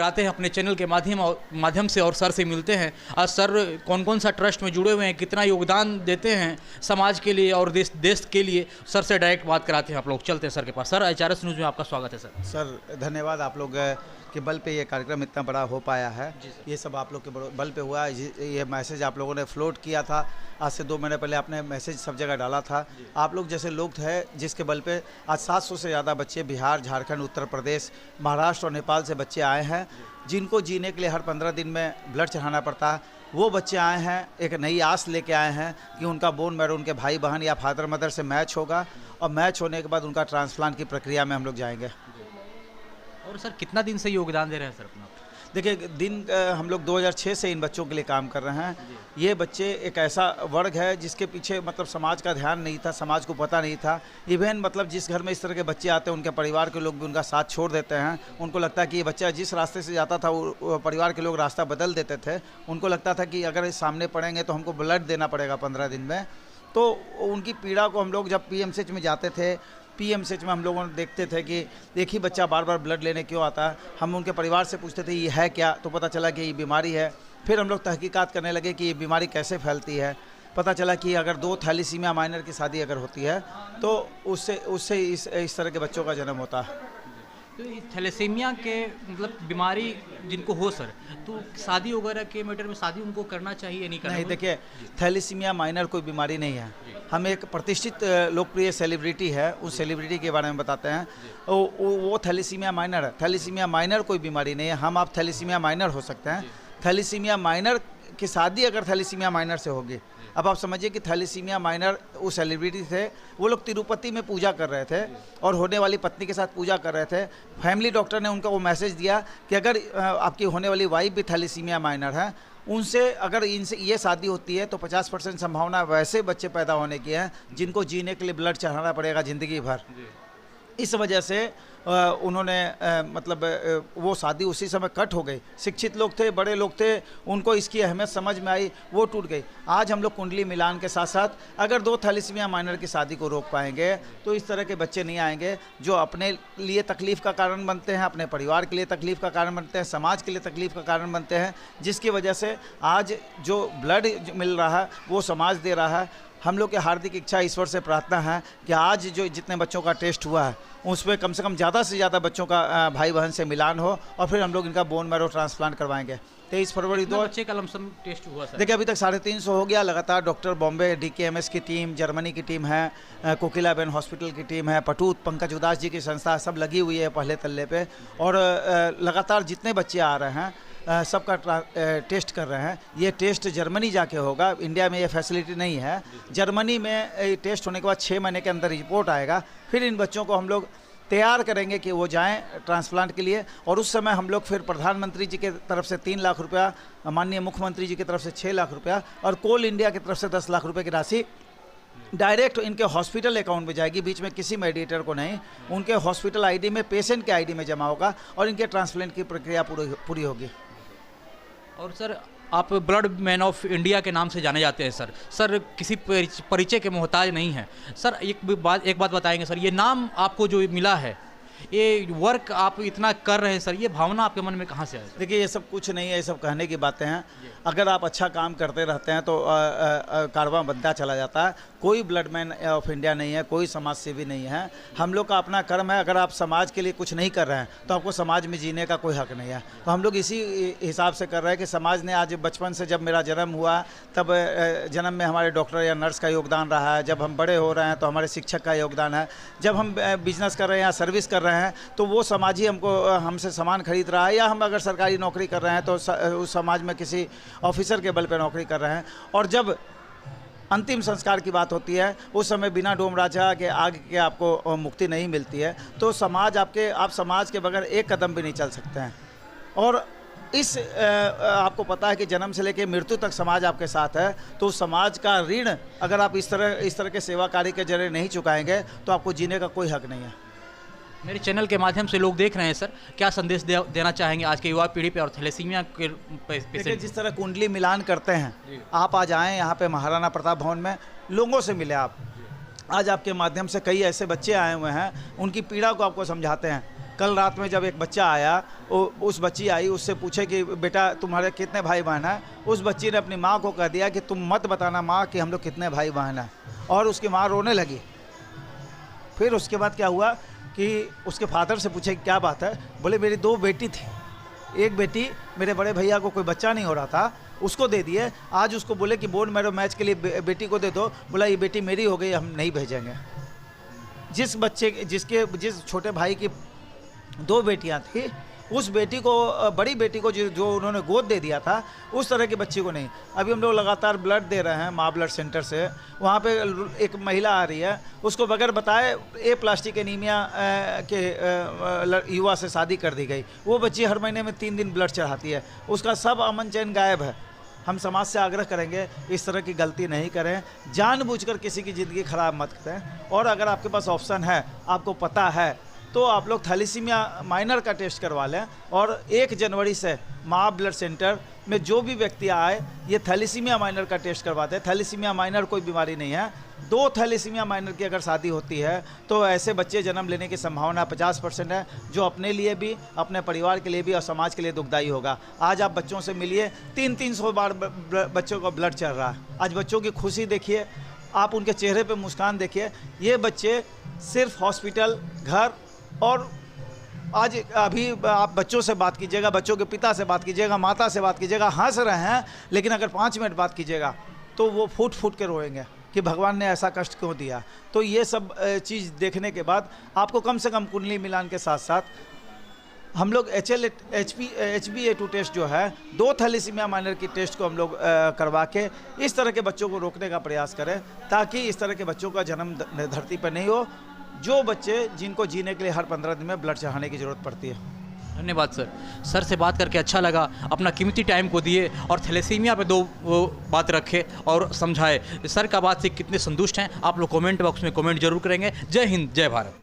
कराते हैं अपने चैनल के माध्यम से और सर से मिलते हैं। आज सर कौन कौन सा ट्रस्ट में जुड़े हुए हैं, कितना योगदान देते हैं समाज के लिए और देश के लिए, सर से डायरेक्ट बात कराते हैं। आप लोग चलते हैं सर के पास। सर, HRS न्यूज़ में आपका स्वागत है सर। सर धन्यवाद, आप लोग के बल पे ये कार्यक्रम इतना बड़ा हो पाया है। ये सब आप लोग के बल पे हुआ है। ये मैसेज आप लोगों ने फ्लोट किया था, आज से 2 महीने पहले आपने मैसेज सब जगह डाला था। आप लोग जैसे लोग थे जिसके बल पे आज 700 से ज़्यादा बच्चे बिहार, झारखंड, उत्तर प्रदेश, महाराष्ट्र और नेपाल से बच्चे आए हैं, जिनको जीने के लिए हर 15 दिन में ब्लड चढ़ाना पड़ता है। वो बच्चे आए हैं, एक नई आस लेके आए हैं कि उनका बोन मैरो उनके भाई बहन या फादर मदर से मैच होगा, और मैच होने के बाद उनका ट्रांसप्लांट की प्रक्रिया में हम लोग जाएंगे। और सर कितना दिन से योगदान दे रहे हैं सर अपना? देखिए, हम लोग 2006 से इन बच्चों के लिए काम कर रहे हैं। ये बच्चे एक ऐसा वर्ग है जिसके पीछे मतलब समाज का ध्यान नहीं था, समाज को पता नहीं था। इवन मतलब जिस घर में इस तरह के बच्चे आते हैं, उनके परिवार के लोग भी उनका साथ छोड़ देते हैं। उनको लगता है कि ये बच्चा जिस रास्ते से जाता था वो परिवार के लोग रास्ता बदल देते थे। उनको लगता था कि अगर इस सामने पड़ेंगे तो हमको ब्लड देना पड़ेगा 15 दिन में। तो उनकी पीड़ा को हम लोग जब PMCH में जाते थे, PMCH में हम लोगों ने देखते थे कि एक ही बच्चा बार बार ब्लड लेने क्यों आता है। हम उनके परिवार से पूछते थे ये है क्या, तो पता चला कि ये बीमारी है। फिर हम लोग तहकीकात करने लगे कि ये बीमारी कैसे फैलती है। पता चला कि अगर 2 थैलीसीमिया माइनर की शादी अगर होती है तो उससे इस तरह के बच्चों का जन्म होता है। तो थैलेसीमिया के मतलब बीमारी जिनको हो सर, तो शादी वगैरह के मैटर में शादी उनको करना चाहिए नहीं करना? नहीं, देखिए, थैलेसीमिया माइनर कोई बीमारी नहीं है। हम एक प्रतिष्ठित लोकप्रिय सेलिब्रिटी है, उस सेलिब्रिटी के बारे में बताते हैं। वो थैलेसीमिया माइनर है। थैलेसीमिया माइनर कोई बीमारी नहीं है। हम आप थैलेसीमिया माइनर हो सकते हैं। थैलेसीमिया माइनर की शादी अगर थैलेसीमिया माइनर से होगी, अब आप समझिए कि थैलेसीमिया माइनर वो सेलिब्रिटी थे, वो लोग तिरुपति में पूजा कर रहे थे और होने वाली पत्नी के साथ पूजा कर रहे थे। फैमिली डॉक्टर ने उनको वो मैसेज दिया कि अगर आपकी होने वाली वाइफ भी थैलेसीमिया माइनर है, उनसे अगर इनसे ये शादी होती है तो 50% संभावना वैसे बच्चे पैदा होने की है जिनको जीने के लिए ब्लड चढ़ाना पड़ेगा ज़िंदगी भर। इस वजह से उन्होंने मतलब वो शादी उसी समय कट हो गई। शिक्षित लोग थे, बड़े लोग थे, उनको इसकी अहमियत समझ में आई, वो टूट गई। आज हम लोग कुंडली मिलान के साथ साथ अगर 2 थैलेसीमिया माइनर की शादी को रोक पाएंगे तो इस तरह के बच्चे नहीं आएंगे जो अपने लिए तकलीफ़ का कारण बनते हैं, अपने परिवार के लिए तकलीफ़ का कारण बनते हैं, समाज के लिए तकलीफ़ का कारण बनते हैं, जिसकी वजह से आज जो ब्लड मिल रहा है वो समाज दे रहा है। हम लोग की हार्दिक इच्छा, ईश्वर से प्रार्थना है कि आज जो जितने बच्चों का टेस्ट हुआ है उसमें कम से कम ज़्यादा से ज़्यादा बच्चों का भाई बहन से मिलान हो और फिर हम लोग इनका बोन मैरो ट्रांसप्लांट करवाएंगे। 23 फरवरी 2 बच्चे का लमसम टेस्ट हुआ सर? देखिए, अभी तक 350 हो गया। लगातार डॉक्टर बॉम्बे DKMS की टीम, जर्मनी की टीम है, कोकिलाबेन हॉस्पिटल की टीम है, पटूत पंकज उदास जी की संस्था सब लगी हुई है पहले तल्ले पे, और लगातार जितने बच्चे आ रहे हैं सबका टेस्ट कर रहे हैं। ये टेस्ट जर्मनी जाके होगा, इंडिया में ये फैसिलिटी नहीं है। जर्मनी में टेस्ट होने के बाद 6 महीने के अंदर रिपोर्ट आएगा। फिर इन बच्चों को हम लोग तैयार करेंगे कि वो जाएं ट्रांसप्लांट के लिए, और उस समय हम लोग फिर प्रधानमंत्री जी की तरफ से 3 लाख रुपया, माननीय मुख्यमंत्री जी की तरफ से 6 लाख रुपया और कोल इंडिया की तरफ से 10 लाख रुपये की राशि डायरेक्ट इनके हॉस्पिटल अकाउंट में जाएगी, बीच में किसी मेडिएटर को नहीं। उनके हॉस्पिटल ID में, पेशेंट के ID में जमा होगा और इनके ट्रांसप्लांट की प्रक्रिया पूरी होगी। और सर, आप ब्लड मैन ऑफ इंडिया के नाम से जाने जाते हैं सर किसी परिचय के मोहताज नहीं है सर। एक बात बताएंगे सर, ये नाम आपको जो मिला है, ये वर्क आप इतना कर रहे हैं सर, ये भावना आपके मन में कहाँ से आई? देखिए, ये सब कुछ नहीं है, ये सब कहने की बातें हैं। अगर आप अच्छा काम करते रहते हैं तो कारवां बनता चला जाता है। कोई ब्लडमैन ऑफ इंडिया नहीं है, कोई समाज सेवी नहीं है। हम लोग का अपना कर्म है। अगर आप समाज के लिए कुछ नहीं कर रहे हैं तो आपको समाज में जीने का कोई हक नहीं है। तो हम लोग इसी हिसाब से कर रहे हैं कि समाज ने आज बचपन से, जब मेरा जन्म हुआ तब जन्म में हमारे डॉक्टर या नर्स का योगदान रहा है। जब हम बड़े हो रहे हैं तो हमारे शिक्षक का योगदान है। जब हम बिजनेस कर रहे हैं या सर्विस कर रहे हैं तो वो समाज ही हमसे सामान खरीद रहा है, या हम अगर सरकारी नौकरी कर रहे हैं तो उस समाज में किसी ऑफिसर के बल पर नौकरी कर रहे हैं। और जब अंतिम संस्कार की बात होती है उस समय बिना डोम राजा के आग के आपको मुक्ति नहीं मिलती है। तो आप समाज के बगैर एक कदम भी नहीं चल सकते हैं। और आपको पता है कि जन्म से लेकर मृत्यु तक समाज आपके साथ है। तो समाज का ऋण अगर आप इस तरह के सेवा कार्य के जरिए नहीं चुकाएंगे तो आपको जीने का कोई हक नहीं है। मेरे चैनल के माध्यम से लोग देख रहे हैं सर, क्या संदेश देना चाहेंगे आज के युवा पीढ़ी पे और थैलेसीमिया के पेशेंट? जिस तरह कुंडली मिलान करते हैं, आप आज आएँ यहाँ पे महाराणा प्रताप भवन में, लोगों से मिले आप। आज आपके माध्यम से कई ऐसे बच्चे आए हुए हैं, उनकी पीड़ा को आपको समझाते हैं। कल रात में जब एक बच्चा आया, उस बच्ची आई, उससे पूछे कि बेटा तुम्हारे कितने भाई बहन हैं। उस बच्ची ने अपनी माँ को कह दिया कि तुम मत बताना माँ कि हम लोग कितने भाई बहन हैं, और उसकी माँ रोने लगी। फिर उसके बाद क्या हुआ कि उसके फादर से पूछे क्या बात है। बोले मेरी 2 बेटी थी, एक बेटी मेरे बड़े भैया को कोई बच्चा नहीं हो रहा था, उसको दे दिए। आज उसको बोले कि बोन मैरो मैच के लिए बेटी को दे दो। बोला ये बेटी मेरी हो गई, हम नहीं भेजेंगे। जिस छोटे भाई की 2 बेटियां थी, उस बेटी को, बड़ी बेटी को जो उन्होंने गोद दे दिया था, उस तरह की बच्ची को नहीं। अभी हम लोग लगातार ब्लड दे रहे हैं माँ ब्लड सेंटर से। वहाँ पे एक महिला आ रही है, उसको बगैर बताए ए प्लास्टिक एनीमिया के युवा से शादी कर दी गई। वो बच्ची हर महीने में 3 दिन ब्लड चढ़ाती है, उसका सब अमन चैन गायब है। हम समाज से आग्रह करेंगे इस तरह की गलती नहीं करें, जानबूझकर किसी की ज़िंदगी ख़राब मत करें। और अगर आपके पास ऑप्शन है, आपको पता है, तो आप लोग थैलेसीमिया माइनर का टेस्ट करवा लें। और 1 जनवरी से माँ ब्लड सेंटर में जो भी व्यक्ति आए, ये थैलेसीमिया माइनर का टेस्ट करवा दें। थैलेसीमिया माइनर कोई बीमारी नहीं है। 2 थैलेसीमिया माइनर की अगर शादी होती है तो ऐसे बच्चे जन्म लेने की संभावना 50% है, जो अपने लिए भी, अपने परिवार के लिए भी और समाज के लिए दुखदायी होगा। आज आप बच्चों से मिलिए, 300-300 बार बच्चों का ब्लड चल रहा है। आज बच्चों की खुशी देखिए, आप उनके चेहरे पे मुस्कान देखिए। ये बच्चे सिर्फ हॉस्पिटल, घर और आज अभी आप बच्चों से बात कीजिएगा, बच्चों के पिता से बात कीजिएगा, माता से बात कीजिएगा, हंस रहे हैं, लेकिन अगर 5 मिनट बात कीजिएगा तो वो फूट फूट के रोएंगे कि भगवान ने ऐसा कष्ट क्यों दिया। तो ये सब चीज़ देखने के बाद आपको कम से कम कुंडली मिलान के साथ साथ हम लोग HbA2 टेस्ट जो है, 2 थैलेसीमिया माइनर की टेस्ट को हम लोग करवा के इस तरह के बच्चों को रोकने का प्रयास करें, ताकि इस तरह के बच्चों का जन्म धरती पर नहीं हो, जो बच्चे जिनको जीने के लिए हर 15 दिन में ब्लड चढ़ाने की ज़रूरत पड़ती है। धन्यवाद सर। सर से बात करके अच्छा लगा, अपना कीमती टाइम को दिए और थैलेसीमिया पे 2 बात रखे और समझाए। सर का बात से कितने संतुष्ट हैं आप लोग कमेंट बॉक्स में कमेंट जरूर करेंगे। जय हिंद, जय भारत।